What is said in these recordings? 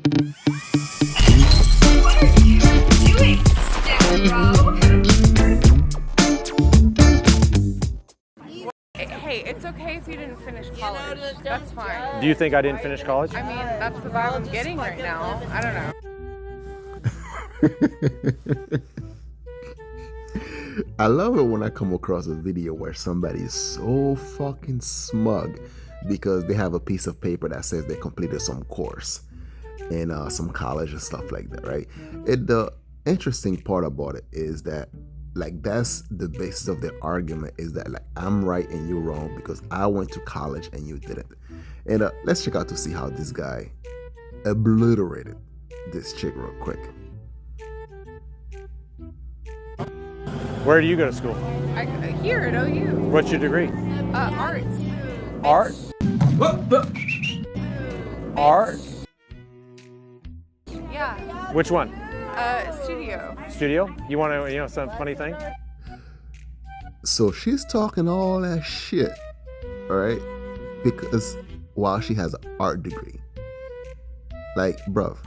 What are you doing, sick bro? Hey, it's okay if you didn't finish college. That's fine. Do you think I didn't finish college? I mean, that's the vibe I'm getting right now. I don't know. I love it when I come across a video where somebody is so fucking smug because they have a piece of paper that says they completed some course in some college and stuff like that, right? The interesting part about it is that, like, that's the basis of their argument, is that, like, I'm right and you're wrong because I went to college and you didn't. And let's check out to see how this guy obliterated this chick real quick. Where do you go to school? Here at OU. What's your degree? Arts. Art? Art? Yeah. Which one? Studio. Studio? You want to, some funny thing? So she's talking all that shit, all right? Because while she has an art degree. Like, bruv.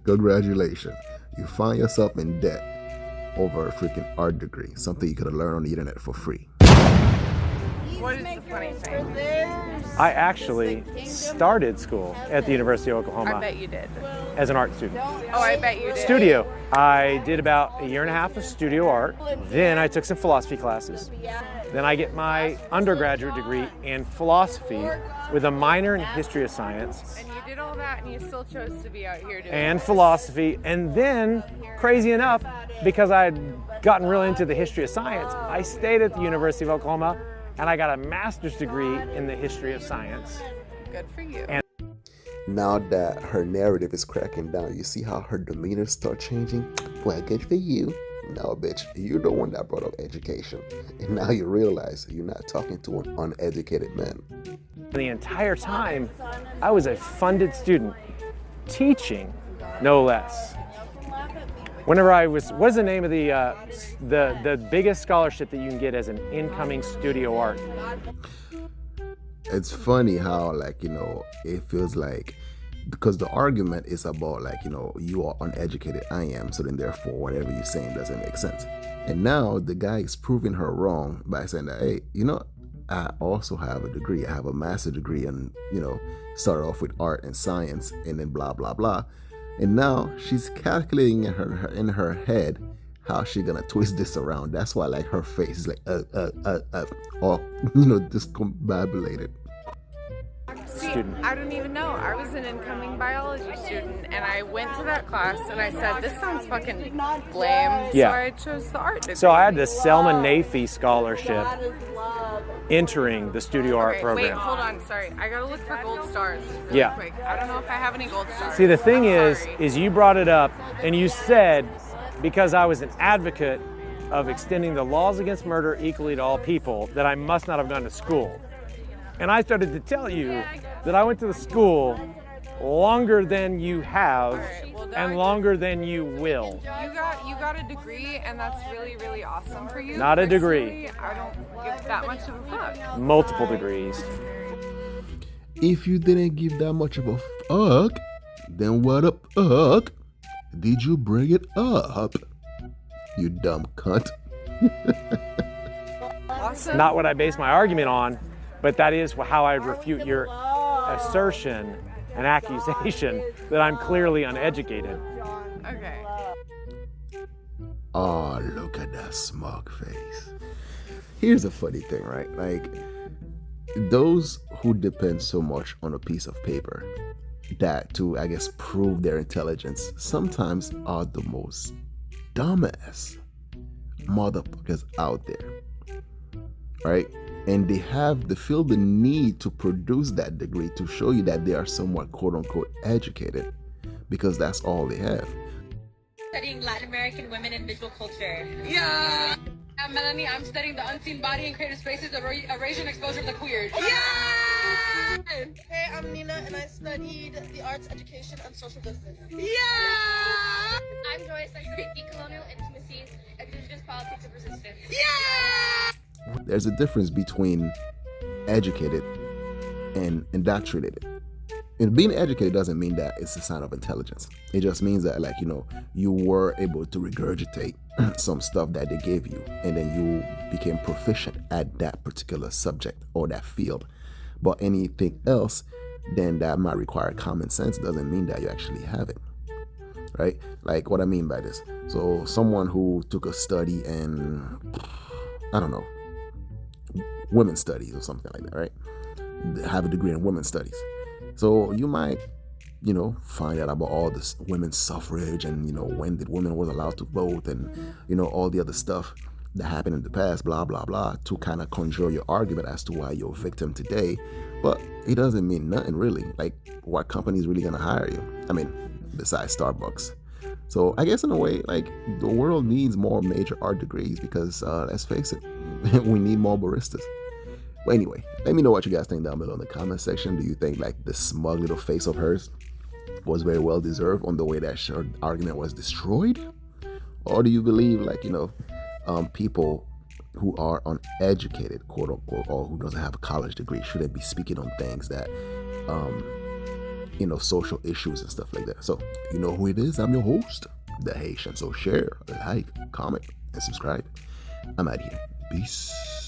Congratulations. You find yourself in debt over a freaking art degree, something you could have learned on the internet for free. What is the funny thing? I actually started school at the University of Oklahoma. I bet you did. As an art student. Oh, I bet you did. Studio. I did about a year and a half of studio art. Then I took some philosophy classes. Then I get my undergraduate degree in philosophy with a minor in history of science. And you did all that and you still chose to be out here doing And philosophy. And then, crazy enough, because I had gotten really into the history of science, I stayed at the University of Oklahoma and I got a master's degree in the history of science. Good for you. And now that her narrative is cracking down, you see how her demeanor start changing? Well, good for you. No, bitch, you're the one that brought up education. And now you realize you're not talking to an uneducated man. the entire time, I was a funded student, teaching, no less. Whenever I was, what's the name of the biggest scholarship that you can get as an incoming studio art? It's funny how, like, it feels like, because the argument is about, like, you are uneducated, I am, so then therefore whatever you're saying doesn't make sense. And now the guy is proving her wrong by saying that, hey, I also have a degree. I have a master's degree and, started off with art and science and then blah, blah, blah. And now she's calculating in her head how she gonna twist this around. That's why, like, her face is like, or, discombobulated. Student. I don't even know. I was an incoming biology student, and I went to that class, and I said, this sounds fucking lame, Yeah. so I chose the art degree. So I had the Selma Nafee scholarship entering the studio art program. Wait, hold on, sorry. I gotta look for gold stars really Yeah. quick. I don't know if I have any gold stars. See, the thing I'm is sorry. you brought it up and you said, because I was an advocate of extending the laws against murder equally to all people, that I must not have gone to school. And I started to tell you that I went to the school longer than you have and longer than you will. You got a degree, and that's really, really awesome for you. Not a degree. Personally, I don't give that much of a fuck. Multiple degrees. If you didn't give that much of a fuck, then what the fuck did you bring it up? You dumb cunt. Awesome. Not what I base my argument on, but that is how I refute your assertion and accusation that I'm clearly uneducated. Okay. Oh, look at that smug face. Here's the funny thing, right? Like, those who depend so much on a piece of paper that to, I guess, prove their intelligence sometimes are the most dumbass motherfuckers out there, right? And they feel the need to produce that degree to show you that they are somewhat quote-unquote educated, because that's all they have. Studying Latin American women and visual culture. Yeah! I'm Melanie. I'm studying the unseen body in creative spaces, erasure and exposure of the queer. Yeah! Hey, I'm Nina, and I studied the arts, education, and social justice. Yeah! I'm Joyce. I studied decolonial intimacies, indigenous politics, and resistance. Yeah! There's a difference between educated and indoctrinated. And being educated doesn't mean that it's a sign of intelligence. It just means that, like, you were able to regurgitate some stuff that they gave you, and then you became proficient at that particular subject or that field. But anything else, then that might require common sense, doesn't mean that you actually have it. Right? Like, what I mean by this. So someone who took a study in, I don't know, women's studies or something like that, right? Have a degree in women's studies. So you might, find out about all this women's suffrage and, when did women was allowed to vote and, all the other stuff that happened in the past, blah, blah, blah, to kind of conjure your argument as to why you're a victim today. But it doesn't mean nothing really. Like, what company is really going to hire you? I mean, besides Starbucks. So I guess in a way, like, the world needs more major art degrees because, let's face it, we need more baristas. But anyway, let me know what you guys think down below in the comment section. Do you think, like, the smug little face of hers was very well deserved on the way that her argument was destroyed? Or do you believe, like, people who are uneducated, quote unquote, or who doesn't have a college degree shouldn't be speaking on things that, social issues and stuff like that? So, you know who it is. I'm your host, The Haitian. So share, like, comment, and subscribe. I'm out of here. Peace.